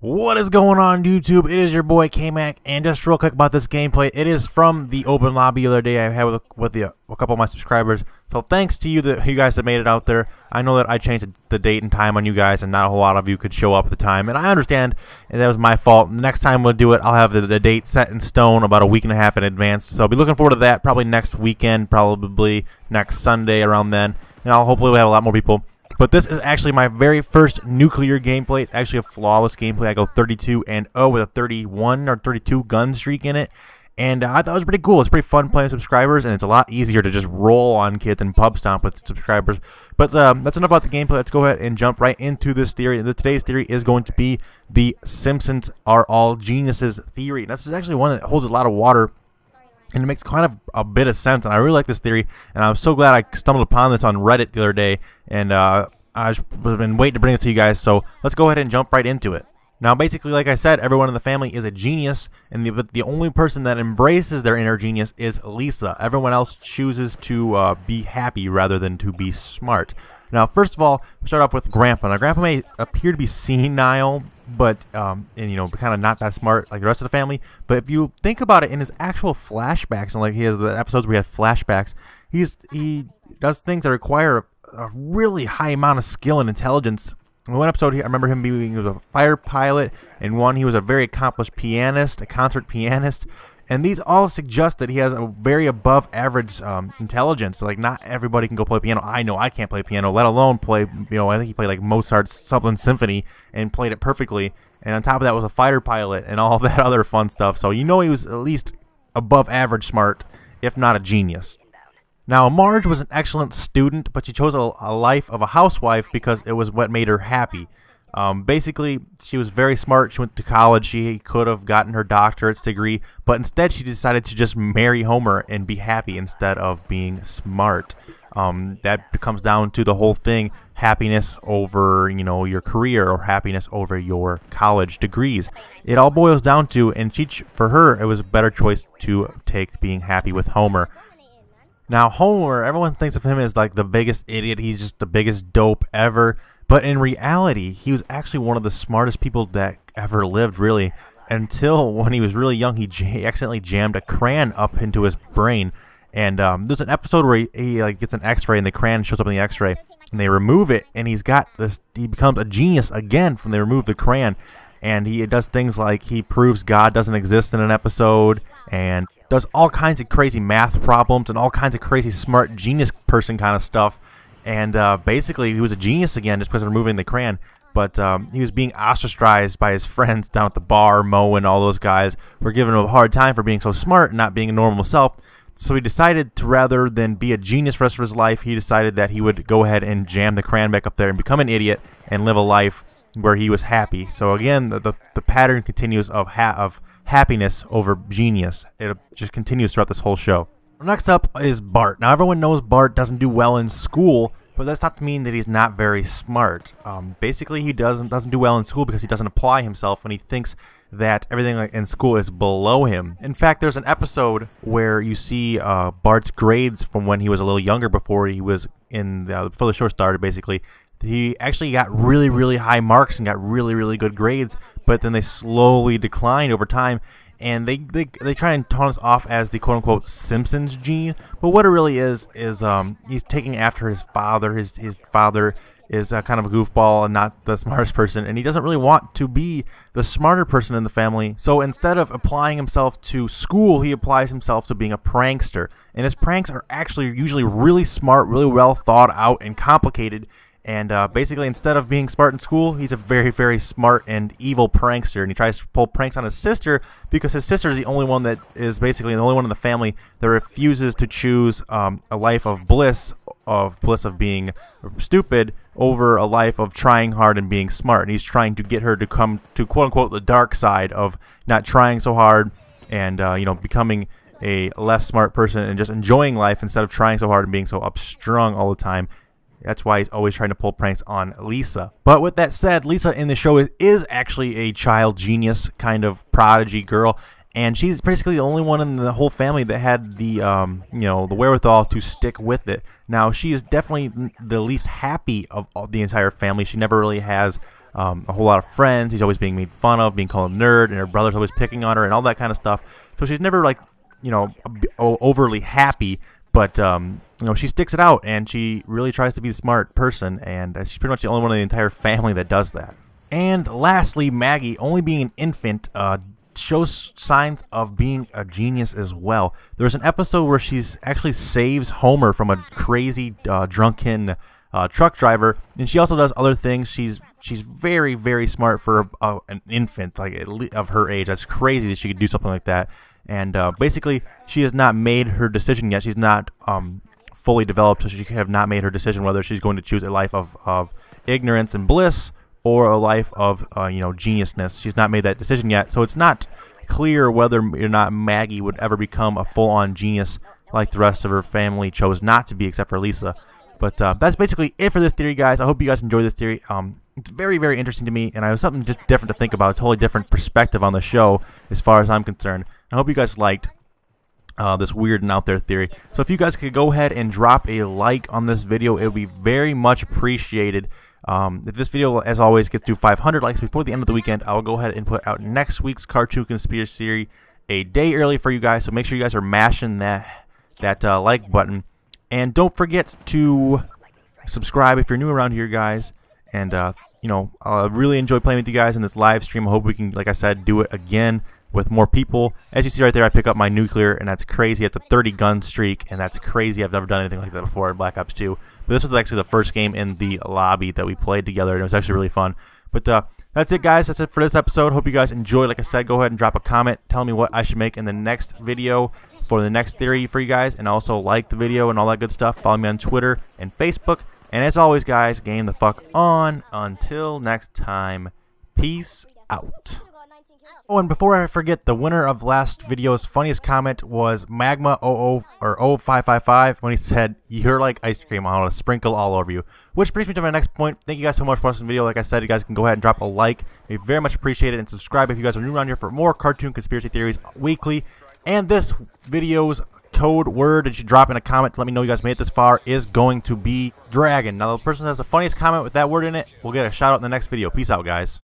What is going on, YouTube? It is your boy K-Mac, and just real quick about this gameplay. It is from the open lobby the other day I had with a couple of my subscribers. So thanks to you guys that made it out there. I know that I changed the date and time on you guys, and not a whole lot of you could show up at the time. And I understand, and that was my fault. Next time we'll do it, I'll have the date set in stone about a week and a half in advance. So I'll be looking forward to that probably next weekend, probably next Sunday around then. And hopefully we'll have a lot more people. But this is actually my very first nuclear gameplay. It's actually a flawless gameplay. I go 32-0 with a 31 or 32 gun streak in it. And I thought it was pretty cool. It's pretty fun playing with subscribers, and it's a lot easier to just roll on kids and pub stomp with subscribers. But that's enough about the gameplay. Let's go ahead and jump right into this theory. Today's theory is going to be the Simpsons are all geniuses theory. And this is actually one that holds a lot of water, and it makes kind of a bit of sense, and I really like this theory, and I'm so glad I stumbled upon this on Reddit the other day, and I've been waiting to bring it to you guys, so let's go ahead and jump right into it. Now, basically, like I said, everyone in the family is a genius, and the only person that embraces their inner genius is Lisa. Everyone else chooses to be happy rather than to be smart. Now, first of all, we start off with Grandpa. Now, Grandpa may appear to be senile, but and kind of not that smart like the rest of the family. But if you think about it, in his actual flashbacks, and like he has the episodes where he has flashbacks, he does things that require a really high amount of skill and intelligence. In one episode, I remember him being he was a fighter pilot. In one, he was a very accomplished pianist, a concert pianist. And these all suggest that he has a very above average intelligence. Like, not everybody can go play piano. I know I can't play piano, let alone play, I think he played like Mozart's Summerlin Symphony and played it perfectly. And on top of that was a fighter pilot and all that other fun stuff. So he was at least above average smart, if not a genius. Now, Marge was an excellent student, but she chose a life of a housewife because it was what made her happy. Basically, she was very smart. She went to college. She could have gotten her doctorate's degree, but instead she decided to just marry Homer and be happy instead of being smart. That comes down to the whole thing, happiness over, your career, or happiness over your college degrees. It all boils down to, and for her, it was a better choice to take being happy with Homer. Now, Homer, everyone thinks of him as like the biggest idiot. He's just the biggest dope ever. But in reality, he was actually one of the smartest people that ever lived, really. Until when he was really young, he accidentally jammed a crayon up into his brain. And there's an episode where he like gets an X-ray, and the crayon shows up in the X-ray, and they remove it, and he becomes a genius again from they remove the crayon. And he does things like he proves God doesn't exist in an episode, and does all kinds of crazy math problems and all kinds of crazy smart genius person kind of stuff. And basically, he was a genius again just because of removing the crayon. But he was being ostracized by his friends down at the bar. Mo and all those guys were giving him a hard time for being so smart and not being a normal self. So he decided to, rather than be a genius for the rest of his life, he decided that he would go ahead and jam the crayon back up there and become an idiot and live a life where he was happy. So again, the pattern continues of happiness over genius. It just continues throughout this whole show. Next up is Bart. Now, everyone knows Bart doesn't do well in school, but that's not to mean that he's not very smart. Basically, he doesn't do well in school because he doesn't apply himself, and he thinks that everything in school is below him. In fact, there's an episode where you see Bart's grades from when he was a little younger, before he was before the show started. Basically, he actually got really, really high marks and got really, really good grades, but then they slowly declined over time. And they try and taunt us off as the quote-unquote Simpsons gene, but what it really is he's taking after his father. His father is kind of a goofball and not the smartest person, and he doesn't really want to be the smarter person in the family. So instead of applying himself to school, he applies himself to being a prankster. And his pranks are actually usually really smart, really well thought out, and complicated. And basically, instead of being smart in school, he's a very, very smart and evil prankster. And he tries to pull pranks on his sister because his sister is the only one that is basically the only one in the family that refuses to choose a life of bliss of being stupid over a life of trying hard and being smart. And he's trying to get her to come to quote-unquote the dark side of not trying so hard and becoming a less smart person and just enjoying life instead of trying so hard and being so upstrung all the time. That's why he's always trying to pull pranks on Lisa. But with that said, Lisa in the show is actually a child genius kind of prodigy girl, and she's basically the only one in the whole family that had the the wherewithal to stick with it. Now, she is definitely the least happy of the entire family. She never really has a whole lot of friends. He's always being made fun of, being called a nerd, and her brother's always picking on her and all that kind of stuff. So she's never like, you know, overly happy, but you know, she sticks it out and she really tries to be the smart person, and she's pretty much the only one in the entire family that does that. And lastly, Maggie, only being an infant, shows signs of being a genius as well. There's an episode where she's actually saves Homer from a crazy drunken truck driver, and she also does other things. She's very, very smart for an infant like of her age. That's crazy that she could do something like that. And basically, she has not made her decision yet. She's not fully developed, so she have not made her decision whether she's going to choose a life of ignorance and bliss or a life of you know, geniusness. She's not made that decision yet, so it's not clear whether or not Maggie would ever become a full-on genius like the rest of her family chose not to be, except for Lisa. But that's basically it for this theory, guys. I hope you guys enjoyed this theory. It's very, very interesting to me, and I have something just different to think about, a totally different perspective on the show as far as I'm concerned. I hope you guys liked this weird and out there theory. So if you guys could go ahead and drop a like on this video, it would be very much appreciated. If this video, as always, gets to 500 likes before the end of the weekend, I will go ahead and put out next week's Cartoon Conspiracy theory a day early for you guys. So make sure you guys are mashing that like button. And don't forget to subscribe if you're new around here, guys. And, you know, I really enjoy playing with you guys in this live stream. I hope we can, like I said, do it again with more people. As you see right there, I pick up my nuclear, and that's crazy. It's a 30-gun streak, and that's crazy. I've never done anything like that before in Black Ops 2. But this was actually the first game in the lobby that we played together, and it was actually really fun. But that's it, guys. That's it for this episode. Hope you guys enjoyed. Like I said, go ahead and drop a comment telling me what I should make in the next video for the next theory for you guys. And also like the video and all that good stuff. Follow me on Twitter and Facebook. And as always, guys, game the fuck on. Until next time, peace out. Oh, and before I forget, the winner of last video's funniest comment was Magma00 when he said, "You're like ice cream, I want to sprinkle all over you." Which brings me to my next point. Thank you guys so much for watching the video. Like I said, you guys can go ahead and drop a like. We very much appreciate it, and subscribe if you guys are new around here for more cartoon conspiracy theories weekly. And this video's code word that you drop in a comment to let me know you guys made it this far is going to be dragon. Now, the person that has the funniest comment with that word in it will get a shout out in the next video. Peace out, guys.